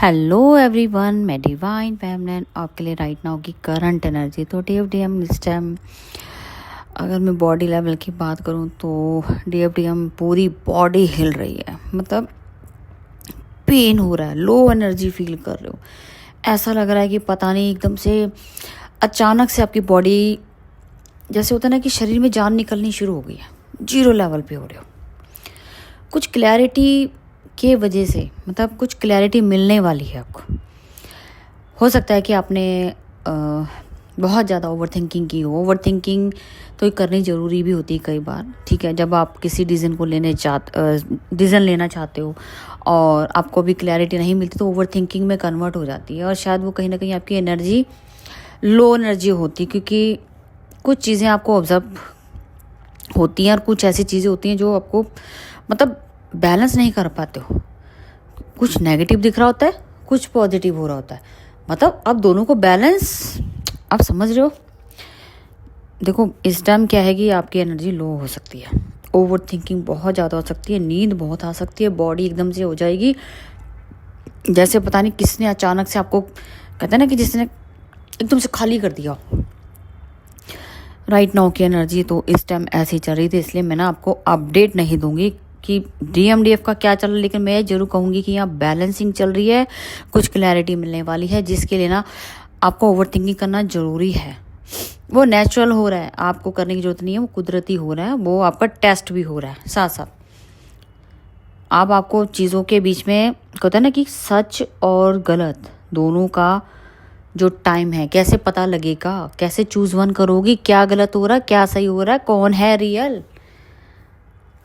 Hello everyone, मैं divine feminine आपके लिए राइट नाउ की करंट एनर्जी। तो DFDM इस टाइम अगर मैं बॉडी लेवल की बात करूं तो DFDM पूरी बॉडी हिल रही है। मतलब पेन हो रहा है, लो एनर्जी फील कर रहे हो, ऐसा लग रहा है कि पता नहीं एकदम से अचानक से आपकी बॉडी जैसे होता है ना कि शरीर में जान निकलनी शुरू हो गई है, जीरो लेवल पे हो रहे हो। कुछ क्लैरिटी के वजह से मतलब कुछ क्लैरिटी मिलने वाली है आपको। हो सकता है कि आपने बहुत ज़्यादा ओवर थिंकिंग की हो। ओवर थिंकिंग तो करनी ज़रूरी भी होती है कई बार, ठीक है। जब आप किसी डिसीजन लेना चाहते हो और आपको भी क्लैरिटी नहीं मिलती तो ओवर थिंकिंग में कन्वर्ट हो जाती है और शायद वो कहीं ना कहीं आपकी एनर्जी लो एनर्जी होती है, क्योंकि कुछ चीज़ें आपको ऑब्जर्व होती हैं और कुछ ऐसी चीज़ें होती हैं जो आपको मतलब बैलेंस नहीं कर पाते हो। कुछ नेगेटिव दिख रहा होता है, कुछ पॉजिटिव हो रहा होता है, मतलब अब दोनों को बैलेंस आप समझ रहे हो। देखो इस टाइम क्या है कि आपकी एनर्जी लो हो सकती है, ओवर थिंकिंग बहुत ज़्यादा हो सकती है, नींद बहुत आ सकती है, बॉडी एकदम से हो जाएगी जैसे पता नहीं किसने अचानक से आपको कहते हैं ना कि जिसने एकदम से खाली कर दिया। राइट नाउ की एनर्जी तो इस टाइम ऐसी चल रही थी, इसलिए मैं ना आपको अपडेट नहीं दूंगी कि DMDF का क्या चल रहा है, लेकिन मैं जरूर कहूँगी कि यहाँ बैलेंसिंग चल रही है, कुछ क्लैरिटी मिलने वाली है, जिसके लिए ना आपको ओवर थिंकिंग करना ज़रूरी है। वो नेचुरल हो रहा है, आपको करने की जरूरत नहीं है, वो कुदरती हो रहा है, वो आपका टेस्ट भी हो रहा है साथ साथ। आपको चीज़ों के बीच में कहते हैं ना कि सच और गलत दोनों का जो टाइम है कैसे पता लगेगा, कैसे चूज वन करोगी, क्या गलत हो रहा है, क्या सही हो रहा है, कौन है रियल,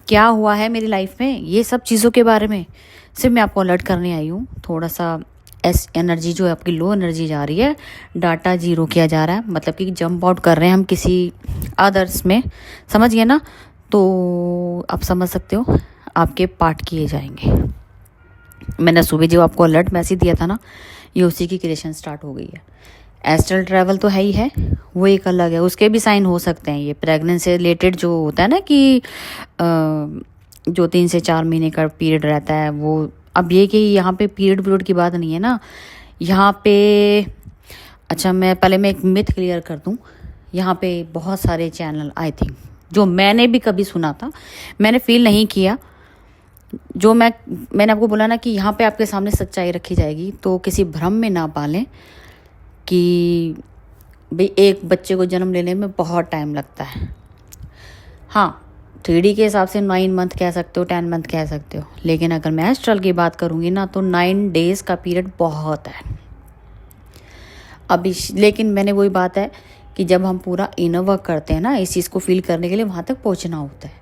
क्या हुआ है मेरी लाइफ में, ये सब चीज़ों के बारे में सिर्फ मैं आपको अलर्ट करने आई हूँ। थोड़ा सा एनर्जी जो है आपकी लो एनर्जी जा रही है, डाटा जीरो किया जा रहा है, मतलब कि जंप आउट कर रहे हैं हम किसी अदर्स में, समझ गए ना। तो आप समझ सकते हो आपके पार्ट किए जाएंगे। मैंने सुबह जो आपको अलर्ट मैसेज दिया था ना, ये उसी की क्रिएशन स्टार्ट हो गई है। एस्ट्रल ट्रैवल तो है ही है, वो एक अलग है, उसके भी साइन हो सकते हैं। ये प्रेगनेंसी से रिलेटेड जो होता है ना कि जो 3 से 4 महीने का पीरियड रहता है वो, अब ये कि यहाँ पे पीरियड की बात नहीं है ना यहाँ पे। अच्छा मैं एक मिथ क्लियर कर दूँ। यहाँ पे बहुत सारे चैनल आई थिंक जो मैंने भी कभी सुना था, मैंने फील नहीं किया, जो मैंने आपको बोला ना कि यहाँ पे आपके सामने सच्चाई रखी जाएगी, तो किसी भ्रम में ना पालें कि भाई एक बच्चे को जन्म लेने में बहुत टाइम लगता है। हाँ 3D के हिसाब से 9 मंथ कह सकते हो, 10 मंथ कह सकते हो, लेकिन अगर मैं एस्ट्रल की बात करूँगी ना तो 9 डेज़ का पीरियड बहुत है। लेकिन मैंने वही बात है कि जब हम पूरा इनर वर्क करते हैं ना, इस चीज़ को फील करने के लिए वहाँ तक पहुँचना होता है,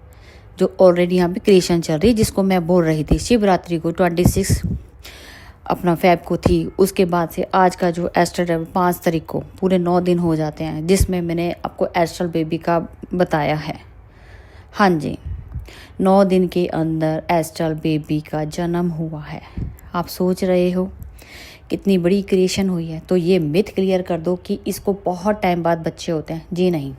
जो ऑलरेडी यहाँ पे क्रिएशन चल रही है, जिसको मैं बोल रही थी शिवरात्रि को 26 अपना फैब को थी। उसके बाद से आज का जो एस्ट्रल ट्रैवल 5 तारीख को पूरे 9 दिन हो जाते हैं, जिसमें मैंने आपको एस्ट्रल बेबी का बताया है। हाँ जी, 9 दिन के अंदर एस्ट्रल बेबी का जन्म हुआ है। आप सोच रहे हो कितनी बड़ी क्रिएशन हुई है। तो ये मिथ क्लियर कर दो कि इसको बहुत टाइम बाद बच्चे होते हैं, जी नहीं।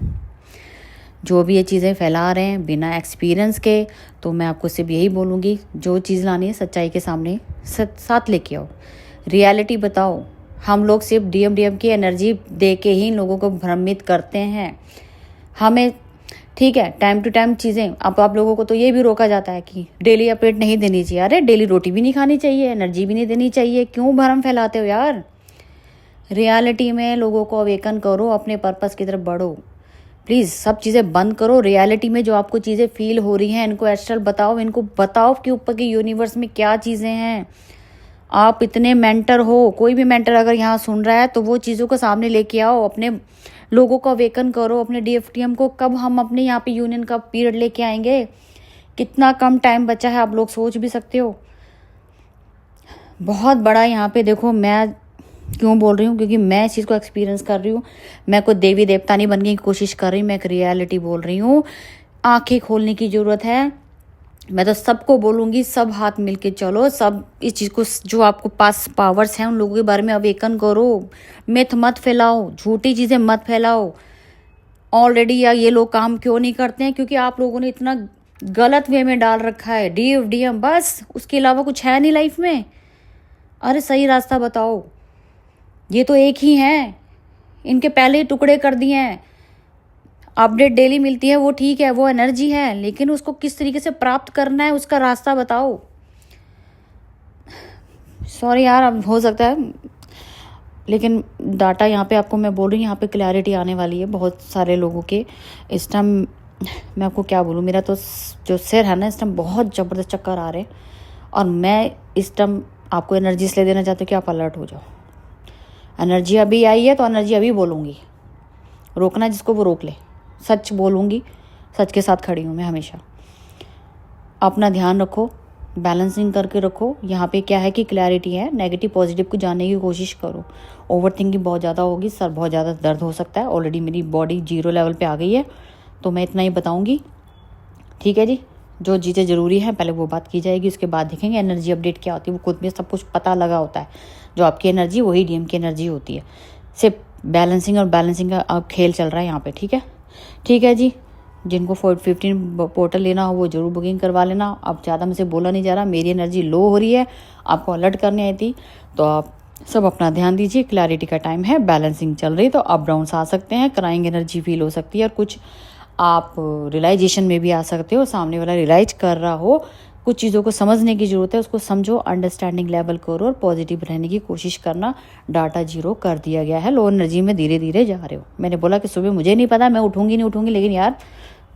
जो भी ये चीज़ें फैला रहे हैं बिना एक्सपीरियंस के, तो मैं आपको सिर्फ यही बोलूँगी, जो चीज़ लानी है सच्चाई के सामने साथ लेके आओ, रियलिटी बताओ। हम लोग सिर्फ DMDM की एनर्जी दे के ही लोगों को भ्रमित करते हैं। हमें ठीक है टाइम टू टाइम चीज़ें, अब आप लोगों को तो ये भी रोका जाता है कि डेली अपडेट नहीं देनी चाहिए। अरे डेली रोटी भी नहीं खानी चाहिए, एनर्जी भी नहीं देनी चाहिए, क्यों भ्रम फैलाते हो यार। रियलिटी में लोगों को अवेकन करो, अपने पर्पस की तरफ बढ़ो। प्लीज़ सब चीज़ें बंद करो। रियलिटी में जो आपको चीज़ें फील हो रही हैं इनको एस्ट्रल बताओ, इनको बताओ कि ऊपर के यूनिवर्स में क्या चीज़ें हैं। आप इतने मेंटर हो, कोई भी मेंटर अगर यहाँ सुन रहा है तो वो चीज़ों को सामने लेके आओ, अपने लोगों को अवेकन करो, अपने DFDM को। कब हम अपने यहाँ पे यूनियन का पीरियड लेके आएंगे, कितना कम टाइम बचा है, आप लोग सोच भी सकते हो। बहुत बड़ा यहाँ पे देखो, मैं क्यों बोल रही हूँ, क्योंकि मैं इस चीज़ को एक्सपीरियंस कर रही हूँ। मैं कोई देवी देवता नहीं बनने की कोशिश कर रही, मैं एक रियलिटी बोल रही हूँ। आंखें खोलने की ज़रूरत है। मैं तो सबको बोलूँगी, सब हाथ मिलके चलो, सब इस चीज़ को, जो आपको पास पावर्स हैं उन लोगों के बारे में अवेकन करो। मिथ मत फैलाओ, झूठी चीज़ें मत फैलाओ। ऑलरेडी या ये लोग काम क्यों नहीं करते हैं, क्योंकि आप लोगों ने इतना गलत वे में डाल रखा है DFDM, बस उसके अलावा कुछ है नहीं लाइफ में। अरे सही रास्ता बताओ, ये तो एक ही हैं, इनके पहले ही टुकड़े कर दिए हैं। अपडेट डेली मिलती है वो ठीक है, वो एनर्जी है, लेकिन उसको किस तरीके से प्राप्त करना है उसका रास्ता बताओ। सॉरी यार, अब हो सकता है, लेकिन डाटा यहाँ पे आपको मैं बोल रही हूँ, यहाँ पे क्लैरिटी आने वाली है बहुत सारे लोगों के। इस टाइम मैं आपको क्या बोलूँ, मेरा तो जो सिर है ना इस टाइम बहुत ज़बरदस्त चक्कर आ रहे हैं, और मैं इस टाइम आपको एनर्जी इसलिए देना चाहती हूँ कि आप अलर्ट हो जाओ। एनर्जी अभी आई है तो एनर्जी अभी बोलूँगी, रोकना जिसको वो रोक ले। सच बोलूँगी, सच के साथ खड़ी हूँ मैं हमेशा। अपना ध्यान रखो, बैलेंसिंग करके रखो। यहाँ पे क्या है कि क्लैरिटी है, नेगेटिव पॉजिटिव को जानने की कोशिश करो। ओवर थिंकिंग बहुत ज़्यादा होगी, सर बहुत ज़्यादा दर्द हो सकता है। ऑलरेडी मेरी बॉडी 0 लेवल पे आ गई है, तो मैं इतना ही बताऊँगी। ठीक है जी, जो चीज़ें ज़रूरी हैं पहले वो बात की जाएगी, उसके बाद देखेंगे एनर्जी अपडेट क्या होती है। वो खुद में सब कुछ पता लगा होता है, जो आपकी एनर्जी वही डीएम की एनर्जी होती है। सिर्फ बैलेंसिंग का अब खेल चल रहा है यहाँ पे। ठीक है जी, जिनको 15 पोर्टल लेना हो वो जरूर बुकिंग करवा लेना। अब ज़्यादा मुझसे बोला नहीं जा रहा, मेरी एनर्जी लो हो रही है, आपको अलर्ट करने आई थी, तो आप सब अपना ध्यान दीजिए। क्लैरिटी का टाइम है, बैलेंसिंग चल रही, तो अप डाउन्स आ सकते हैं, क्राइंग एनर्जी फील हो सकती है, और कुछ आप रियलाइजेशन में भी आ सकते हो। सामने वाला रियलाइज कर रहा हो, कुछ चीज़ों को समझने की ज़रूरत है, उसको समझो, अंडरस्टैंडिंग लेवल करो और पॉजिटिव रहने की कोशिश करना। डाटा 0 कर दिया गया है, लो एनर्जी में धीरे धीरे जा रहे हो। मैंने बोला कि सुबह मुझे नहीं पता मैं उठूँगी नहीं उठूँगी, लेकिन यार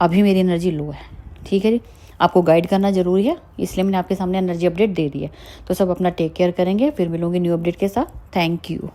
अभी मेरी एनर्जी लो है। ठीक है जी, आपको गाइड करना ज़रूरी है, इसलिए मैंने आपके सामने एनर्जी अपडेट दे दी है। तो सब अपना टेक केयर करेंगे, फिर मिलूंगी न्यू अपडेट के साथ। Thank you.